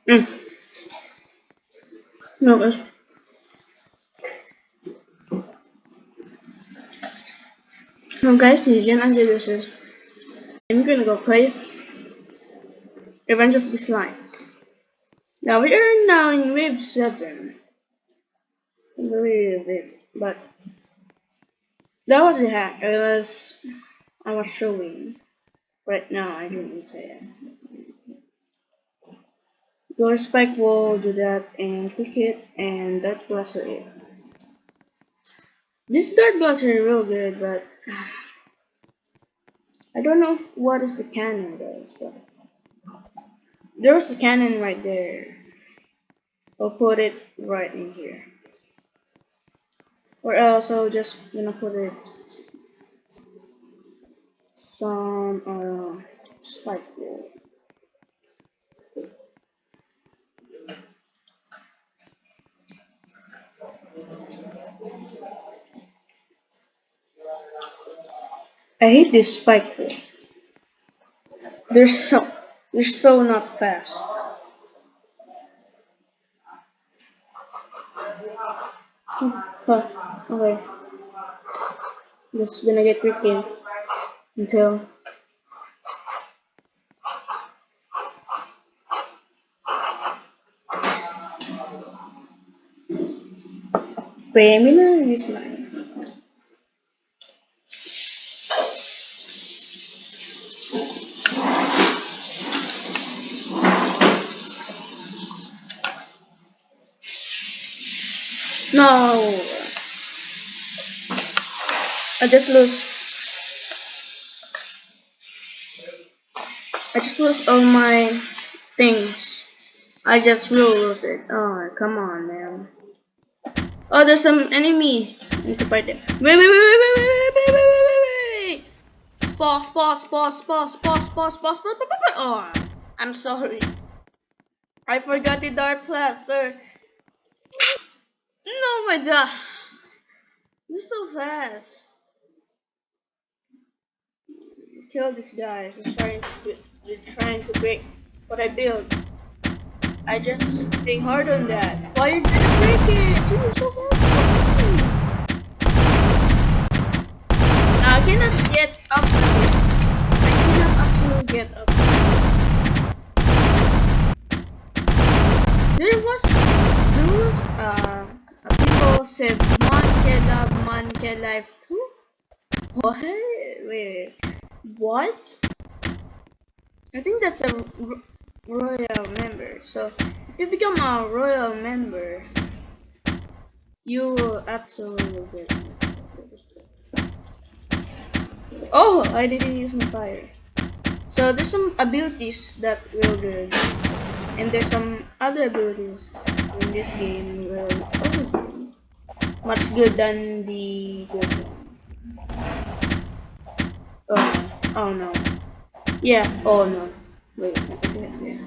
Mm. No, no, guys, you didn't answer this. I'm gonna go play Revenge of the Slimes. Now we are now in wave 7. I believe it, but that was the hack. I was showing. Right now, I didn't say it. Go to spike wall, do that, and click it, and that was it. This dart blaster is real good, but I don't know what is the cannon does, but there's a cannon right there. I'll put it right in here. Or else I'll just put it some spike wall. I hate this spike wall. They're so they're so not fast. Huh, okay, just gonna get tricky until Premiere use mine. No, I just lose. I just lost all my things. I just will lose it. Oh, come on, man. Oh, there's some enemy. I need to fight them. Wait. Pause. Oh, I'm sorry. I forgot the dark plaster. No, my god. You're so fast. Kill this guy. He's trying to break what I built. I just think hard on that. Why are you gonna break it? You're so hard. I cannot get up again. I cannot actually get up. There was people said Monkey Love Monkey Life too. What? Wait, what? I think that's a royal member. So if you become a royal member, you will absolutely get. Oh, I didn't use my fire. So there's some abilities that will good, and there's some other abilities in this game will also good. Much good than the good one. Oh no. Yeah. Oh no. Wait. Yeah.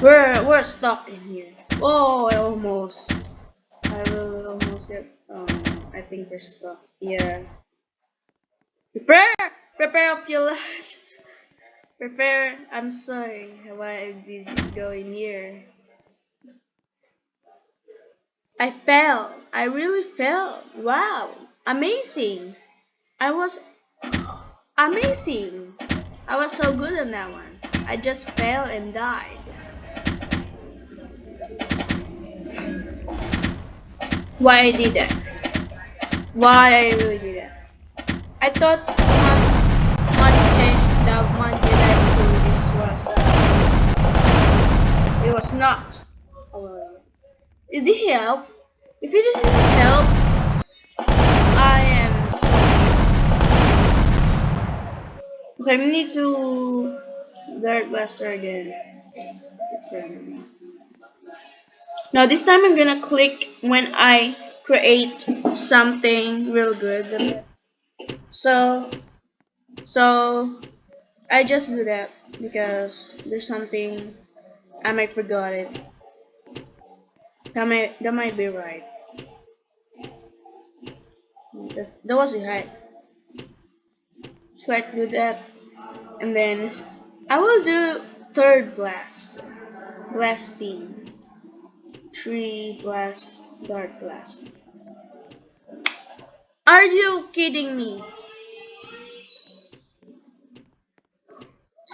We're stuck in here. Oh, I will almost get. I think we're stuck. Yeah. Prepare up your lives. Prepare. I'm sorry why I did go in here. I fell. I really fell. Wow. Amazing. I was amazing. I was so good on that one. I just fell and died. Why I did that? Why I really did that? I thought the monkey that I do this was it was not. Did it help? If it didn't help, I am so. Okay, we need to Dark Blaster again. Now this time I'm gonna click when I create something real good. So so I just do that because there's something I might forgot it. That might be right. That was it, right? So I do that, and then I will do. third blast. Blasting. 3 blast. Dark blast. Are you kidding me?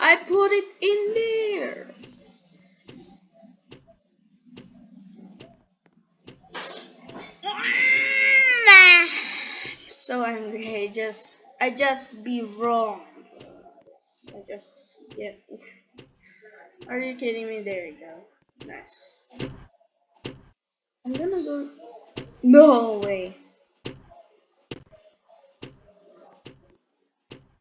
I put it in there. So angry. I just be wrong. I just yeah. Are you kidding me? There you go. Nice. I'm gonna go. No way.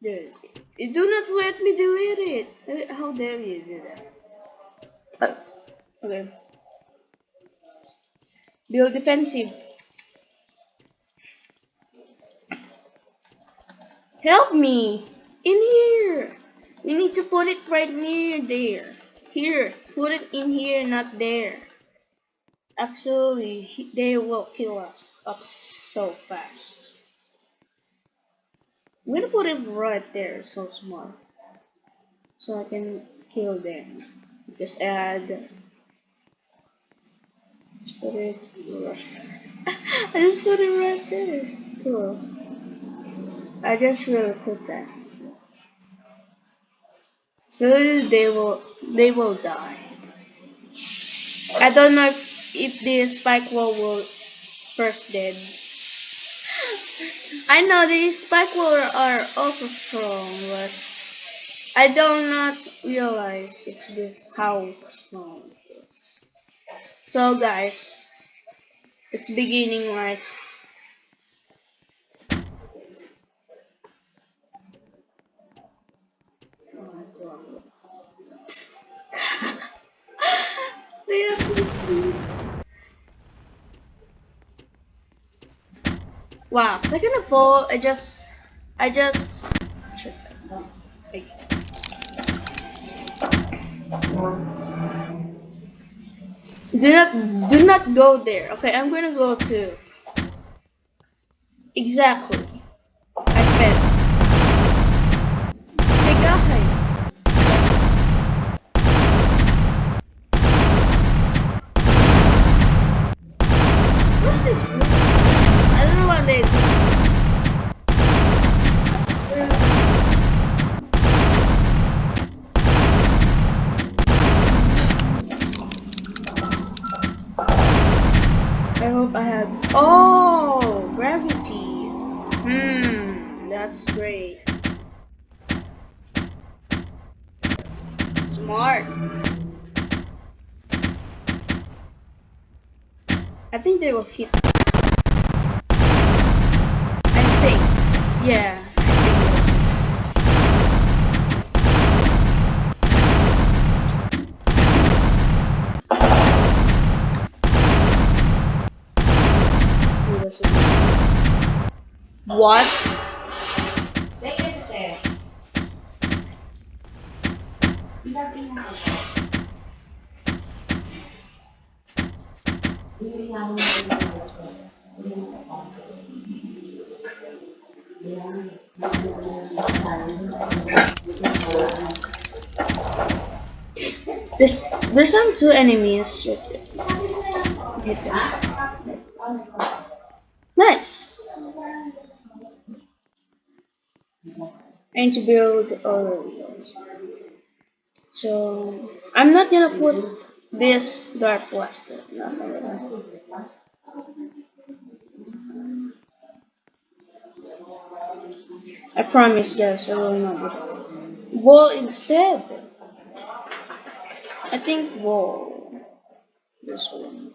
Dude, you do not let me delete it. How dare you do that? Okay. Build defensive. Help me! In here! We need to put it right near there. Here, put it in here, not there. Absolutely, they will kill us up so fast. I'm gonna put it right there, so small. So I can kill them. Just add. Just put it right. I just put it right there. Cool. I just really put that. So they will die. I don't know if the spike wall will first dead. I know the spike wall are also strong, but I do not realize it's this how strong it is. So guys, it's beginning right. Oh my god. Wow, second of all, I just wait. Do not go there. Okay, I'm gonna go to exactly. I bet. Hey guys, what's this blue? I don't know what they do. I hope I have. Oh, gravity. That's great. Smart. I think they will hit us. I think. Yeah. What? There's there's some two enemies. Hit them. Nice. I need to build all of those. So I'm not gonna put this dark blaster. Not gonna. I promise, guys. I will not do that. Wall instead. I think wall. This one.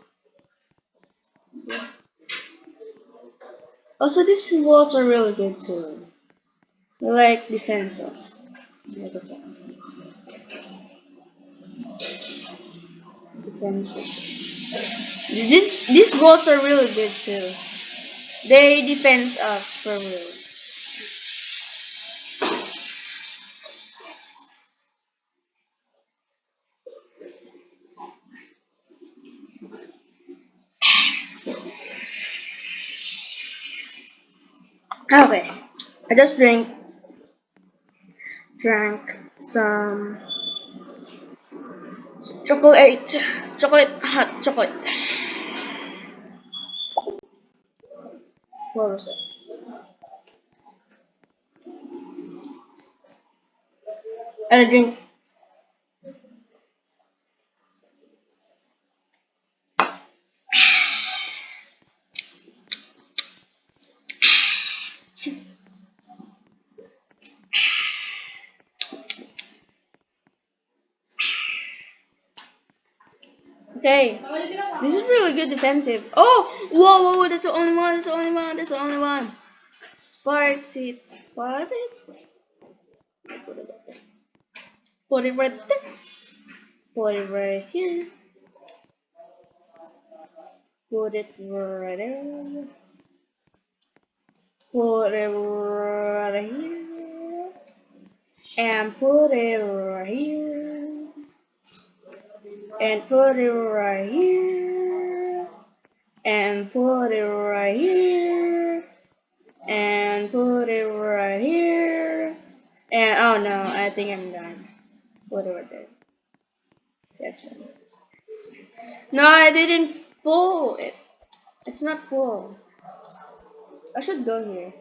Also, these walls are really good too. They like defenses. Defenses. These walls are really good too. They defend us for real. Okay, I just drank some Chocolate, chocolate, hot chocolate. What was that? And a drink. Okay, this is really good defensive. Oh, whoa, whoa, that's the only one. That's the only one. That's the only one. Sparty, Sparty. Put it right there. Put it right here. Put it right there. Put it right here. And put it right here. And put it right here. And put it right here. And put it right here. And oh no, I think I'm done. Put it right there. That's it. No, I didn't pull it. It's not full. I should go here.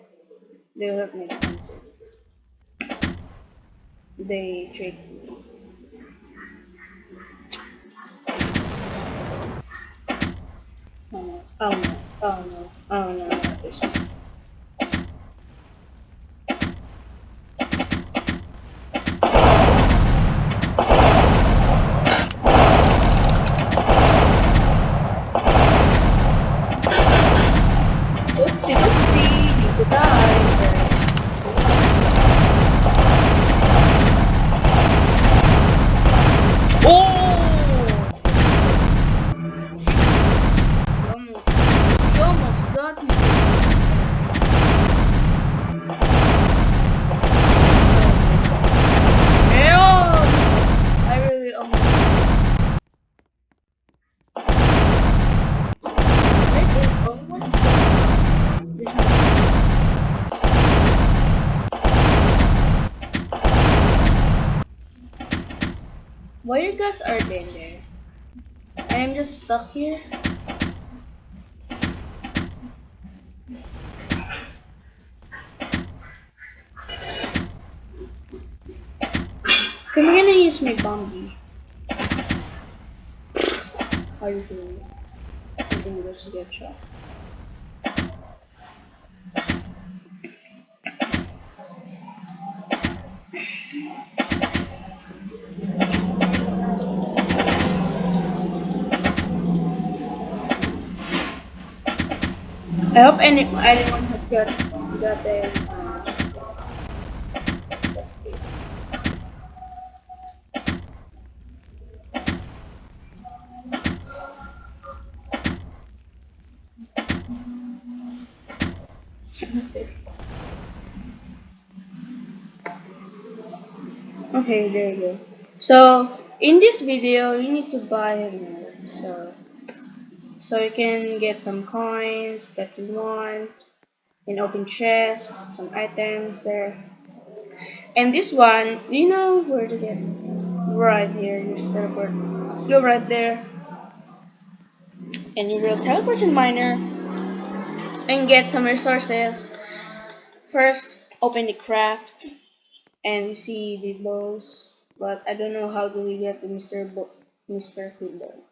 They'll help me answer. They tricked me. Oh no, oh no, oh no, oh no, not this one. Oopsie doopsie, need to die first. Oh! You almost got me. Ew! I really almost. I think almost. Why you guys are in there? I am just stuck here. Come we're gonna use my bombi. How you doing? I think this is a good shot. I hope anyone has got the okay, there you go. So in this video you need to buy a move. So you can get some coins that you want and open chest, some items there. And this one, do you know where to get? Right here, you just teleport. Just go right there and you will teleport to the miner and get some resources. First, open the craft and you see the bows, but I don't know how do we get the Mr. Football.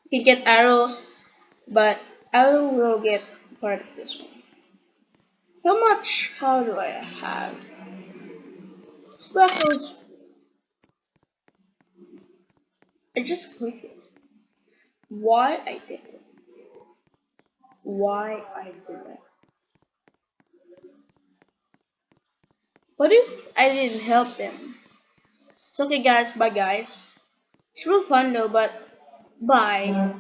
You can get arrows, but arrow will get part of this one. How much? How do I have? Sparkles. I just click it. Why I did it? Why I did it? What if I didn't help them? It's okay, guys. Bye, guys. It's real fun though, but bye.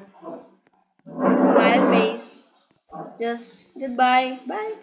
Smile face. Just goodbye. Bye.